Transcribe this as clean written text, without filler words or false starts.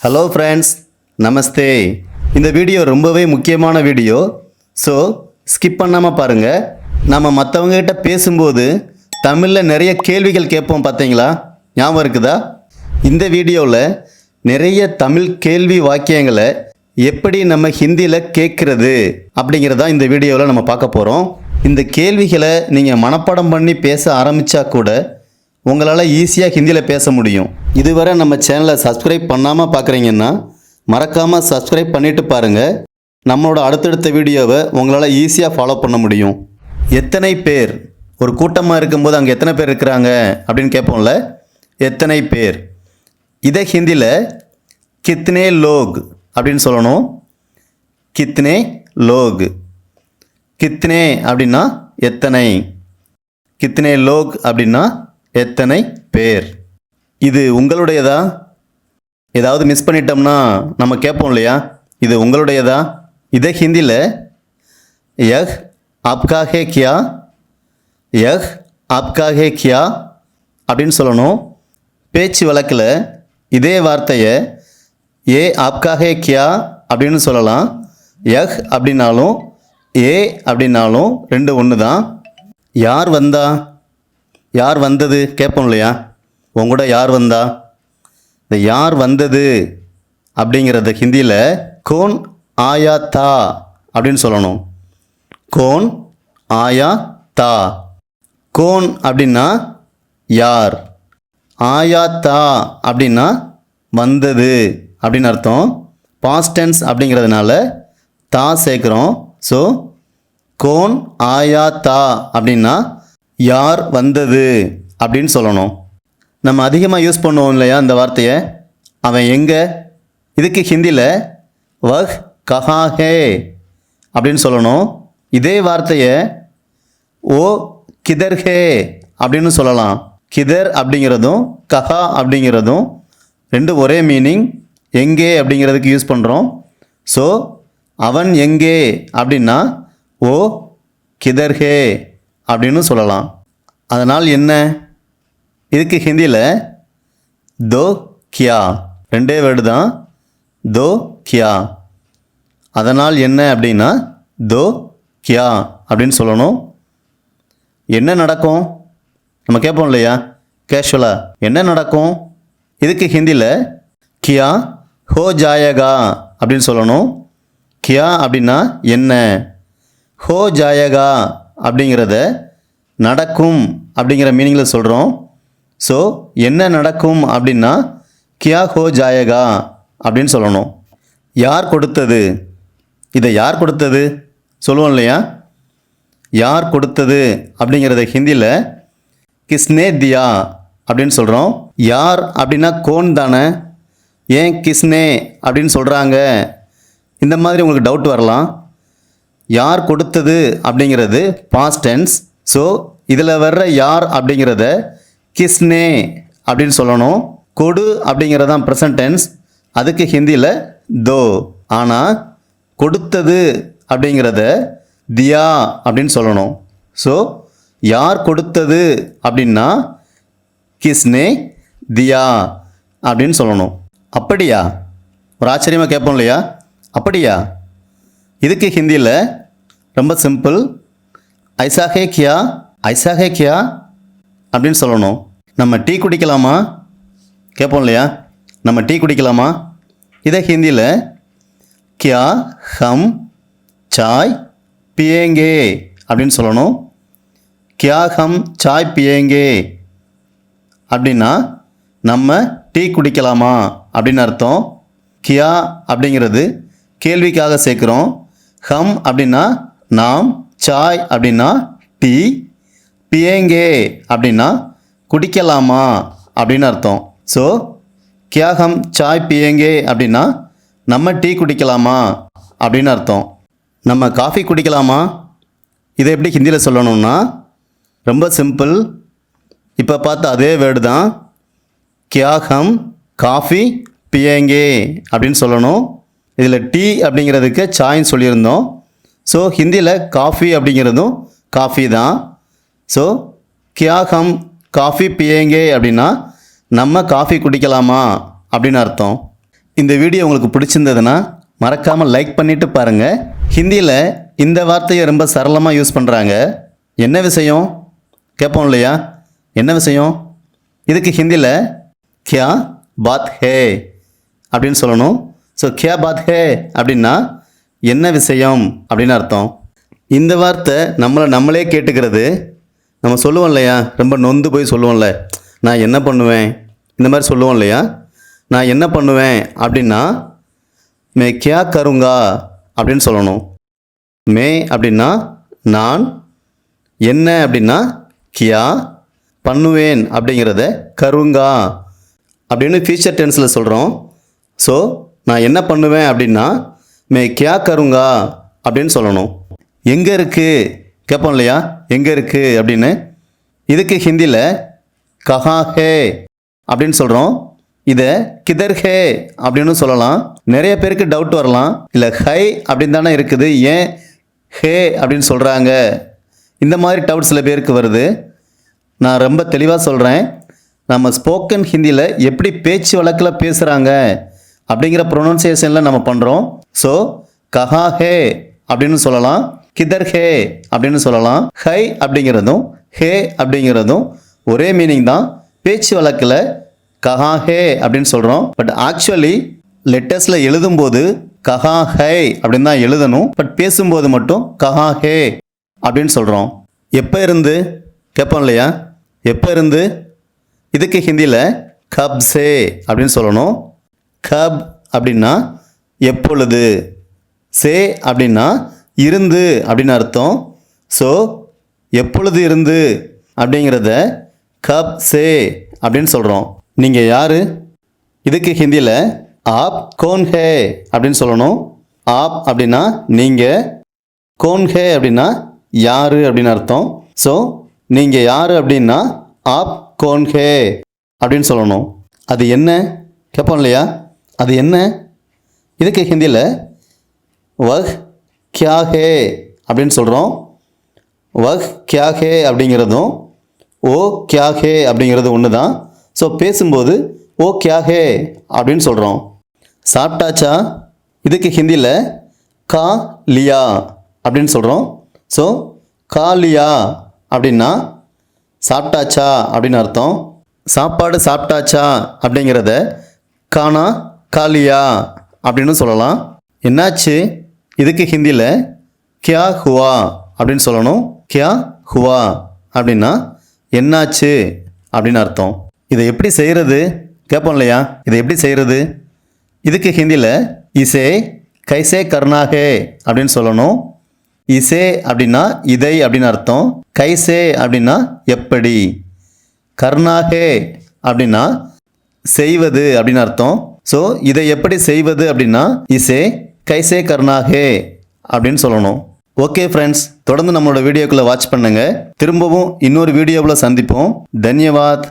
Hello friends, நமஸ்தே. இந்த video ரொம்பவே முக்கியமான வீடியோ. ஸோ ஸ்கிப் பண்ணாமல் பாருங்கள். நம்ம மற்றவங்ககிட்ட பேசும்போது தமிழில் நிறைய கேள்விகள் கேட்போம், பார்த்தீங்களா? ஞாபகம் இருக்குதா? இந்த வீடியோவில் நிறைய தமிழ் கேள்வி வாக்கியங்களை எப்படி நம்ம ஹிந்தியில் கேட்குறது அப்படிங்கிறதா இந்த வீடியோவில் நம்ம பார்க்க போகிறோம். இந்த கேள்விகளை நீங்கள் மனப்பாடம் பண்ணி பேச ஆரம்பித்தா கூட உங்களால் ஈஸியாக ஹிந்தியில் பேச முடியும். இதுவரை நம்ம சேனலை சப்ஸ்கிரைப் பண்ணாமல் பார்க்குறீங்கன்னா மறக்காமல் சப்ஸ்கிரைப் பண்ணிவிட்டு பாருங்கள். நம்மளோட அடுத்தடுத்த வீடியோவை உங்களால் ஈஸியாக ஃபாலோ பண்ண முடியும். எத்தனை பேர்? ஒரு கூட்டமாக இருக்கும்போது அங்கே எத்தனை பேர் இருக்கிறாங்க அப்படின்னு கேட்போம்ல, எத்தனை பேர். இதை ஹிந்தியில் கித்னே லோக் அப்படின்னு சொல்லணும். கித்னே லோக். கித்னே அப்படின்னா எத்தனை, கித்னே லோக் அப்படின்னா எத்தனை பேர். இது உங்களுடையதா? ஏதாவது மிஸ் பண்ணிட்டோம்னா நம்ம கேட்போம் இல்லையா, இது உங்களுடையதா? இதை ஹிந்தியில் யஹ் ஆப்கா ஹே கியா, யஹ் ஆப்கா ஹே கியா அப்படின்னு சொல்லணும். பேச்சு வழக்கில் இதே வார்த்தையை ஏ ஆப்கா ஹே கியா அப்படின்னு சொல்லலாம். யஹ் அப்படின்னாலும் ஏ அப்படின்னாலும் ரெண்டு ஒன்று தான். யார் வந்தா, யார் வந்தது கேட்போம் இல்லையா, உங்கூட யார் வந்தா. இந்த யார் வந்தது அப்படிங்கிறத ஹிந்தியில் கோன் ஆயா தா அப்படின்னு சொல்லணும். கோன் ஆயா தா. கோன் அப்படின்னா யார், ஆயா தா அப்படின்னா வந்தது அப்படின்னு அர்த்தம். பாஸ்ட் டென்ஸ் அப்படிங்கிறதுனால தா சேர்க்குறோம். ஸோ கோன் ஆயா தா அப்படின்னா யார் வந்தது அப்படின்னு சொல்லணும். நம்ம அதிகமாக யூஸ் பண்ணுவோம் இல்லையா இந்த வார்த்தையை, அவன் எங்கே. இதுக்கு ஹிந்தியில் வஹ் கஹா ஹே அப்படின்னு சொல்லணும். இதே வார்த்தையை ஓ கிதர் ஹே அப்படின்னு சொல்லலாம். கிதர் அப்படிங்கிறதும் கஹா அப்படிங்கிறதும் ரெண்டு ஒரே மீனிங். எங்கே அப்படிங்கிறதுக்கு யூஸ் பண்ணுறோம். ஸோ அவன் எங்கே அப்படின்னா ஓ கிதர் ஹே அப்படின்னு சொல்லலாம். அதனால் என்ன, இதுக்கு ஹிந்தியில் தோ கியா, ரெண்டே வேர்டு தான், தோ கியா. அதனால் என்ன அப்படின்னா தோ கியா அப்படின்னு சொல்லணும். என்ன நடக்கும் நம்ம கேட்போம் இல்லையா கேஷுவலாக, என்ன நடக்கும். இதுக்கு ஹிந்தியில் கியா ஹோ ஜாயகா அப்படின்னு சொல்லணும். கியா அப்படின்னா என்ன, ஹோ ஜாயகா அப்படிங்கிறத நடக்கும் அப்படிங்கிற மீனிங்கில் சொல்கிறோம். ஸோ என்ன நடக்கும் அப்படின்னா கியா ஹோ ஜாயகா அப்படின்னு சொல்லணும். யார் கொடுத்தது, இதை யார் கொடுத்தது சொல்லுவோம் இல்லையா, யார் கொடுத்தது அப்படிங்கிறத ஹிந்தியில் கிஸ்னே தியா அப்படின்னு சொல்கிறோம். யார் அப்படின்னா கோன் தானே, ஏன் கிஸ்னே அப்படின்னு சொல்கிறாங்க, இந்த மாதிரி உங்களுக்கு டவுட் வரலாம். யார் கொடுத்தது அப்படிங்கிறது பாஸ்ட் டென்ஸ். ஸோ இதில் வர்ற யார் அப்படிங்கிறத கிஸ்னே அப்படின்னு சொல்லணும். கொடு அப்படிங்கிறதான் ப்ரெசன்ட் டென்ஸ், அதுக்கு ஹிந்தியில் தோ. ஆனால் கொடுத்தது அப்படிங்கிறத தியா அப்படின்னு சொல்லணும். ஸோ யார் கொடுத்தது அப்படின்னா கிஸ்னே தியா அப்படின்னு சொல்லணும். அப்படியா, ஒரு ஆச்சரியமாக கேட்போம் இல்லையா, அப்படியா. இதுக்கு ஹிந்தியில் ரொம்ப சிம்பிள், ஐசா ஹே கியா, ஐசா ஹே கியா அப்படின்னு சொல்லணும். நம்ம டீ குடிக்கலாமா கேட்போம் இல்லையா, நம்ம டீ குடிக்கலாமா. இதை ஹிந்தியில் கியா ஹம் சாய் பியேங்கே அப்படின்னு சொல்லணும். கியா ஹம் சாய் பியேங்கே அப்படின்னா நம்ம டீ குடிக்கலாமா அப்படின்னு அர்த்தம். கியா அப்படிங்கிறது கேள்விக்காக சேர்க்குறோம். ஹம் அப்படின்னா நாம், சாய் அப்படின்னா டீ, பியேங்கே அப்படின்னா குடிக்கலாமா அப்படின்னு அர்த்தம். ஸோ கியா ஹம் சாய் பியேங்கே அப்படின்னா நம்ம டீ குடிக்கலாமா அப்படின்னு அர்த்தம். நம்ம காஃபி குடிக்கலாமா, இதை எப்படி ஹிந்தியில் சொல்லணும்னா ரொம்ப சிம்பிள். இப்போ பார்த்த அதே வேர்டு தான், கியா ஹம் காஃபி பியேங்கே அப்படின்னு சொல்லணும். இதில் டீ அப்படிங்கிறதுக்கு சாய்ன்னு சொல்லியிருந்தோம். ஸோ ஹிந்தியில் காஃபி அப்படிங்கிறதும் காஃபி தான். ஸோ கியா ஹம் காஃபி பியேங்கே அப்படின்னா நம்ம காஃபி குடிக்கலாமா அப்படின்னு அர்த்தம். இந்த வீடியோ உங்களுக்கு பிடிச்சிருந்ததுன்னா மறக்காமல் லைக் பண்ணிவிட்டு பாருங்கள். ஹிந்தியில் இந்த வார்த்தையை ரொம்ப சரளமாக யூஸ் பண்ணுறாங்க. என்ன விஷயம் கேட்போம் இல்லையா? என்ன விஷயம்? இதுக்கு ஹிந்தியில் கியா பாத் ஹே அப்படின்னு சொல்லணும். ஸோ கியா பாத் ஹே அப்படின்னா என்ன விஷயம் அப்படின்னு அர்த்தம். இந்த வார்த்தை நம்மளே கேட்டுக்கிறது. நம்ம சொல்லுவோம் இல்லையா, ரொம்ப நொந்து போய் சொல்லுவோம்ல, நான் என்ன பண்ணுவேன், இந்த மாதிரி சொல்லுவோம் இல்லையா. நான் என்ன பண்ணுவேன் அப்படின்னா மே கியா கருங்கா அப்படின்னு சொல்லணும். மே அப்படின்னா நான், என்ன அப்படின்னா கியா, பண்ணுவேன் அப்படிங்கிறத கருங்கா அப்படின்னு ஃபியூச்சர் டென்ஸில் சொல்கிறோம். ஸோ நான் என்ன பண்ணுவேன் அப்படின்னா மே கியா கருங்கா அப்படின்னு சொல்லணும். எங்கே இருக்குது கேட்போம் இல்லையா, எங்கே இருக்குது அப்படின்னு. இதுக்கு ஹிந்தியில் கஹா ஹே அப்படின்னு சொல்கிறோம். இதை கிதர் ஹே அப்படின்னு சொல்லலாம். நிறைய பேருக்கு டவுட் வரலாம், இல்லை ஹை அப்படின்னு தானே இருக்குது, ஏன் ஹே அப்படின்னு சொல்கிறாங்க, இந்த மாதிரி டவுட் சில பேருக்கு வருது. நான் ரொம்ப தெளிவாக சொல்கிறேன். நம்ம ஸ்போக்கன் ஹிந்தியில் எப்படி பேச்சு வழக்கில் பேசுகிறாங்க அப்படிங்கிற ப்ரொனன்சியேஷனில் நம்ம பண்ணுறோம். ஸோ கஹா ஹே அப்படின்னு சொல்லலாம், கிதர் ஹே அப்படின்னு சொல்லலாம். ஹை அப்படிங்கிறதும் ஹே அப்படிங்கிறதும் ஒரே மீனிங் தான். பேச்சு வழக்கில் கஹா ஹே அப்படின்னு சொல்கிறோம். பட் ஆக்சுவலி லெட்டர்ஸில் எழுதும்போது கஹா ஹை அப்படின்னு தான் எழுதணும். பட் பேசும்போது மட்டும் கஹா ஹே அப்படின்னு சொல்கிறோம். எப்போ இருந்து கேட்போம் இல்லையா, எப்போ இருந்து. இதுக்கு ஹிந்தியில் கப் சே அப்படின்னு சொல்லணும். கப் அப்படின்னா எப்பொழுது, சே அப்படின்னா இருந்து அப்படின்னு அர்த்தம். ஸோ எப்பொழுது இருந்து அப்படிங்கிறத கப் சே அப்படின்னு சொல்கிறோம். நீங்கள் யார்? இதுக்கு ஹிந்தியில் ஆப் கோன் ஹே அப்படின்னு சொல்லணும். ஆப் அப்படின்னா நீங்கள், கோன் ஹே அப்படின்னா யார் அப்படின்னு அர்த்தம். ஸோ நீங்கள் யார் அப்படின்னா ஆப் கோன் ஹே அப்படின்னு சொல்லணும். அது என்ன கேட்போம் இல்லையா, அது என்ன. இதுக்கு ஹிந்தியில் வஹ் கியா ஹே அப்படின்னு சொல்கிறோம். வஹ் கியா ஹே அப்படிங்கிறதும் ஓ கியா ஹே அப்படிங்கிறது ஒன்று தான். ஸோ பேசும்போது ஓ கியா ஹே அப்படின்னு சொல்கிறோம். சாப்பிட்டாச்சா? இதுக்கு ஹிந்தியில் கா லியா அப்படின்னு சொல்கிறோம். ஸோ கா லியா அப்படின்னா சாப்பிட்டாச்சா அப்படின்னு அர்த்தம். சாப்பாடு சாப்பிட்டாச்சா அப்படிங்கிறத கானா காலியா அப்படின்னு சொல்லலாம். என்னாச்சு? இதுக்கு ஹிந்தியில் கியா ஹுவா அப்படின்னு சொல்லணும். கியா ஹுவா அப்படின்னா என்னாச்சு அப்படின்னு அர்த்தம். இதை எப்படி செய்கிறது கேட்போம் இல்லையா, இதை எப்படி செய்கிறது. இதுக்கு ஹிந்தியில் இசே கைசே கர்னாகே அப்படின்னு சொல்லணும். இசே அப்படின்னா இதை அப்படின்னு அர்த்தம். கைசே அப்படின்னா எப்படி, கர்னாகே அப்படின்னா செய்வது அப்படின்னு அர்த்தம். ஸோ இதை எப்படி செய்வது அப்படின்னா இசே கைசே கர்னாகே அப்படின்னு சொல்லணும். ஓகே ஃப்ரெண்ட்ஸ், தொடர்ந்து நம்மளோட வீடியோக்குள்ளே வாட்ச் பண்ணுங்கள். திரும்பவும் இன்னொரு வீடியோவில் சந்திப்போம். தன்யவாத்.